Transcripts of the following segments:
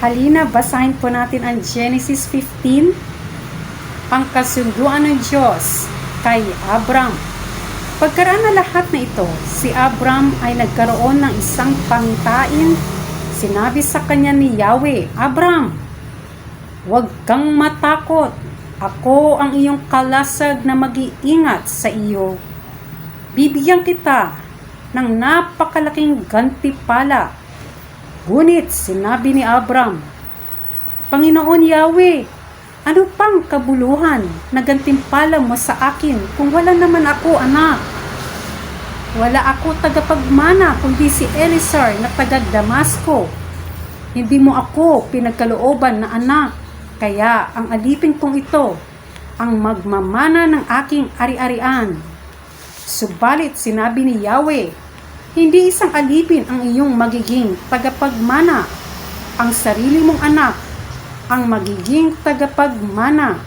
Halina, basahin po natin ang Genesis 15, pangkasunduan ng Diyos kay Abram. Pagkaraan na lahat na ito, si Abram ay nagkaroon ng isang pangitain. Sinabi sa kanya ni Yahweh, "Abram, huwag kang matakot. Ako ang iyong kalasag na mag-iingat sa iyo. Bibigyan kita ng napakalaking gantimpala." Ngunit sinabi ni Abram, "Panginoon Yahweh, ano pang kabuluhan na gantimpala mo sa akin kung wala naman ako anak? Wala ako tagapagmana kundi si Eliezer na taga Damasco. Hindi mo ako pinagkalooban na anak, kaya ang alipin kong ito ang magmamana ng aking ari-arian." Subalit sinabi ni Yahweh, "Hindi isang alipin ang iyong magiging tagapagmana. Ang sarili mong anak ang magiging tagapagmana."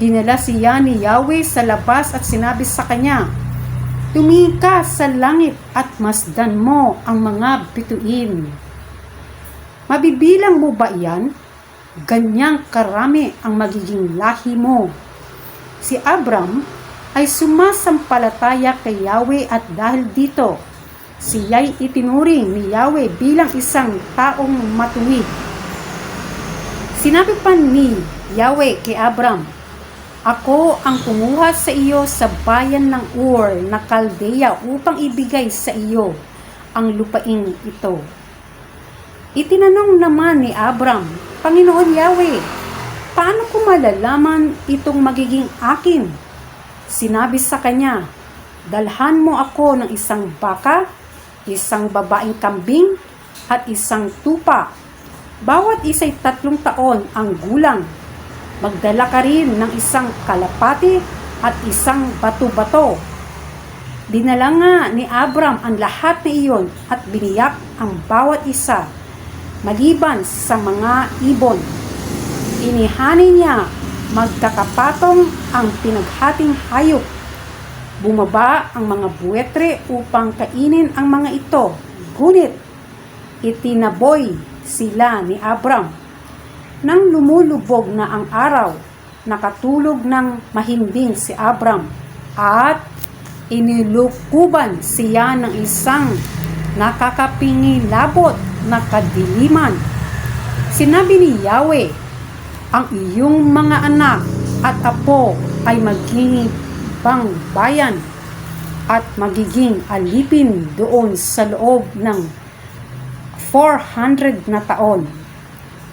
Dinala siya ni Yahweh sa labas at sinabi sa kanya, "Tumingin ka sa langit at masdan mo ang mga bituin. Mabibilang mo ba iyan? Ganyang karami ang magiging lahi mo." Si Abram ay sumasampalataya kay Yahweh at dahil dito, siya'y itinuring ni Yahweh bilang isang taong matuwid. Sinabi pa ni Yahweh kay Abram, "Ako ang kumuha sa iyo sa bayan ng Ur na Kaldea upang ibigay sa iyo ang lupaing ito." Itinanong naman ni Abram, "Panginoon Yahweh, paano ko malalaman itong magiging akin?" Sinabi sa kanya, "Dalhan mo ako ng isang baka, isang babaeng kambing, at isang tupa. Bawat isa'y 3 taon ang gulang. Magdala ka rin ng isang kalapati at isang bato-bato." Dinala nga ni Abram ang lahat na iyon at biniyak ang bawat isa, maliban sa mga ibon. Inihani niya magkakapatong ang pinaghating hayop. Bumaba ang mga buwetre upang kainin ang mga ito, ngunit itinaboy sila ni Abram. Nang lumulubog na ang araw, nakatulog ng mahimbing si Abram at inilukuban siya ng isang nakakapingilabot na kadiliman. Sinabi ni Yahweh, "Ang iyong mga anak at apo ay magiging bayan at magiging alipin doon sa loob ng 400 na taon.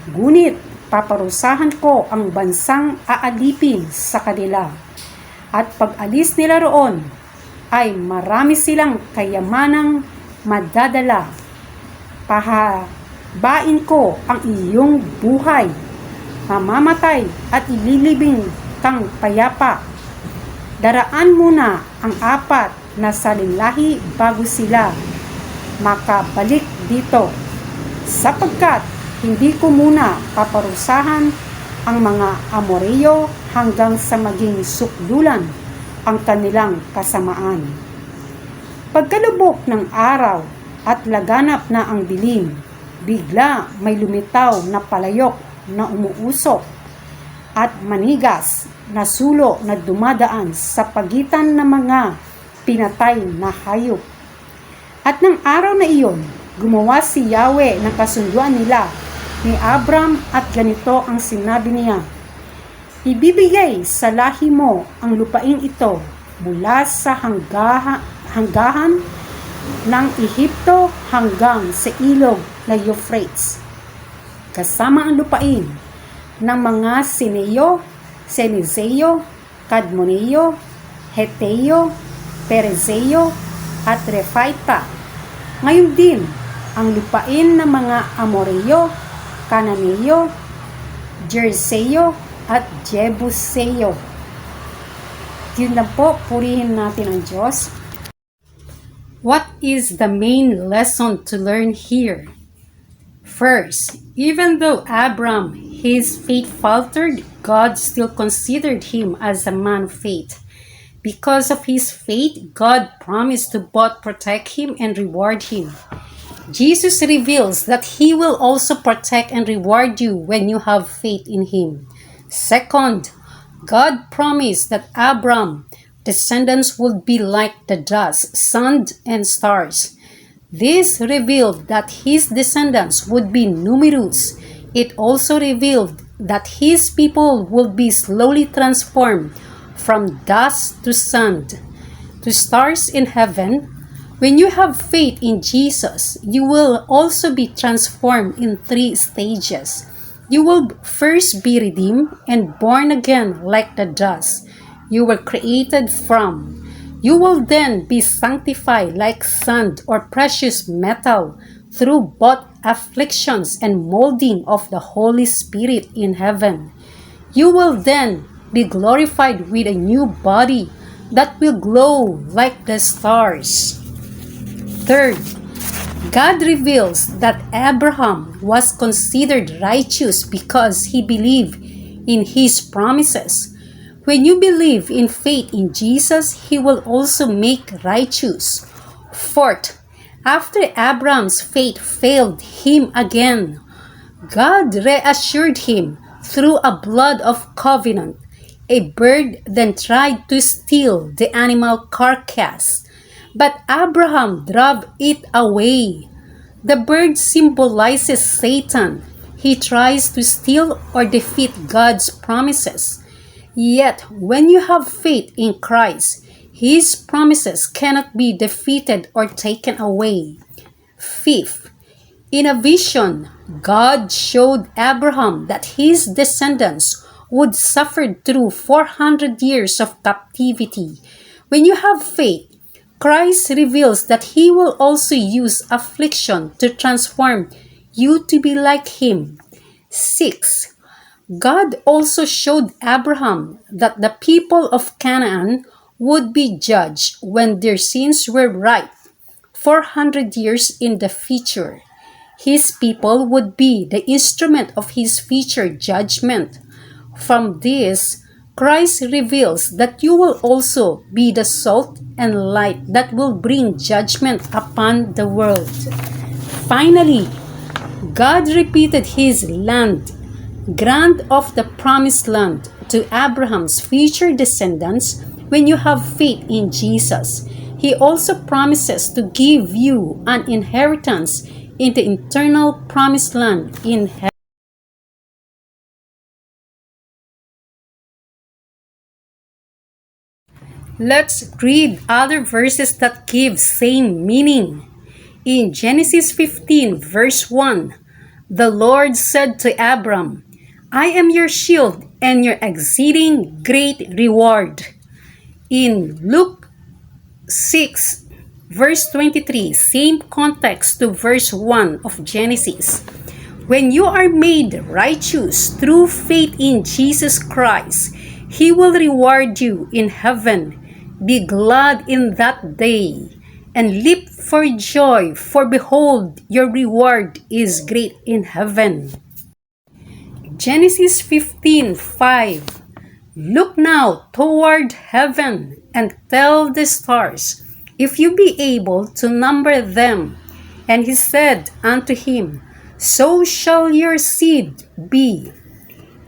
Ngunit paparusahan ko ang bansang aalipin sa kanila, at pag-alis nila roon ay marami silang kayamanang madadala. Pahabain ko ang iyong buhay, mamamatay at ililibing kang payapa. Daraan muna ang 4 na salinlahi bago sila makabalik dito, sapagkat hindi ko muna paparusahan ang mga Amoreo hanggang sa maging sukdulan ang kanilang kasamaan." Pagkalubok ng araw at laganap na ang dilim, bigla may lumitaw na palayok na umuusok at manigas na sulo na dumadaan sa pagitan ng mga pinatay na hayop. At ng araw na iyon, gumawa si Yahweh ng kasunduan nila ni Abram at ganito ang sinabi niya, "Ibibigay sa lahi mo ang lupaing ito mula sa hanggahan ng Ehipto hanggang sa ilog na Euphrates, kasama ang lupain ng mga Sineo, Senizeo, Kadmoneo, Heteo, Perezeo at Refaita. Ngayon din ang lupain ng mga Amoreo, Cananeo, Jerseo at Jebuseo." Yun lang po, purihin natin ang Diyos. What is the main lesson to learn here? First, even though Abram, his faith faltered, God still considered him as a man of faith. Because of his faith, God promised to both protect him and reward him. Jesus reveals that He will also protect and reward you when you have faith in Him. Second, God promised that Abraham's descendants would be like the dust, sun, and stars. This revealed that his descendants would be numerous. It also revealed that his people would be slowly transformed from dust to sand to stars in heaven. When you have faith in Jesus, you will also be transformed in 3 stages. You will first be redeemed and born again like the dust you were created from. You will then be sanctified like sand or precious metal through both afflictions and molding of the Holy Spirit in heaven. You will then be glorified with a new body that will glow like the stars. Third, God reveals that Abraham was considered righteous because he believed in His promises. When you believe in faith in Jesus, He will also make righteous. Fourth, after Abraham's faith failed him again, God reassured him through a blood of covenant. A bird then tried to steal the animal carcass, but Abraham drove it away. The bird symbolizes Satan. He tries to steal or defeat God's promises. Yet, when you have faith in Christ, His promises cannot be defeated or taken away. Fifth, in a vision, God showed Abraham that his descendants would suffer through 400 years of captivity. When you have faith, Christ reveals that He will also use affliction to transform you to be like Him. 6. God also showed Abraham that the people of Canaan would be judged when their sins were ripe, 400 years in the future. His people would be the instrument of His future judgment. From this, Christ reveals that you will also be the salt and light that will bring judgment upon the world. Finally, God repeated His land grant of the promised land to Abraham's future descendants when you have faith in Jesus. He also promises to give you an inheritance in the eternal promised land in heaven. Let's read other verses that give same meaning. In Genesis 15 verse 1, the Lord said to Abram, I am your shield and your exceeding great reward. In Luke 6 verse 23, same context to verse 1 of Genesis. When you are made righteous through faith in Jesus Christ, He will reward you in heaven. Be glad in that day and leap for joy, for behold, your reward is great in heaven. Genesis 15:5. Look now toward heaven and tell the stars, if you be able to number them. And he said unto him, so shall your seed be.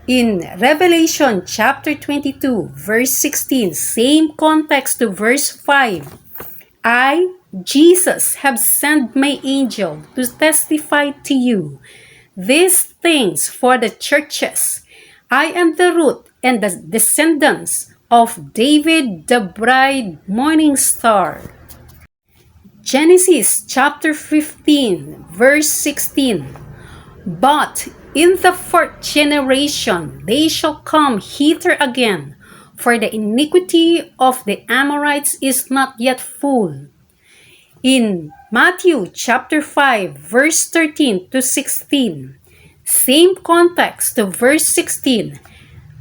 In Revelation chapter 22, verse 16, same context to verse 5. I, Jesus, have sent my angel to testify to you these things for the churches. I am the root and the descendants of David, the bright morning star. Genesis chapter 15, verse 16. But in the 4th generation they shall come hither again, for the iniquity of the Amorites is not yet full. In Matthew chapter 5, verse 13 to 16, same context to verse 16.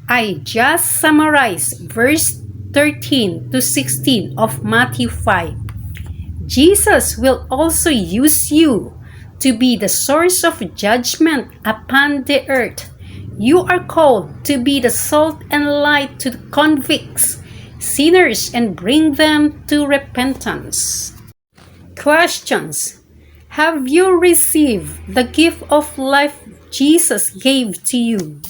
I just summarize verse 13 to 16 of Matthew 5. Jesus will also use you to be the source of judgment upon the earth. You are called to be the salt and light to convicts, sinners, and bring them to repentance. Questions. Have you received the gift of life Jesus gave to you?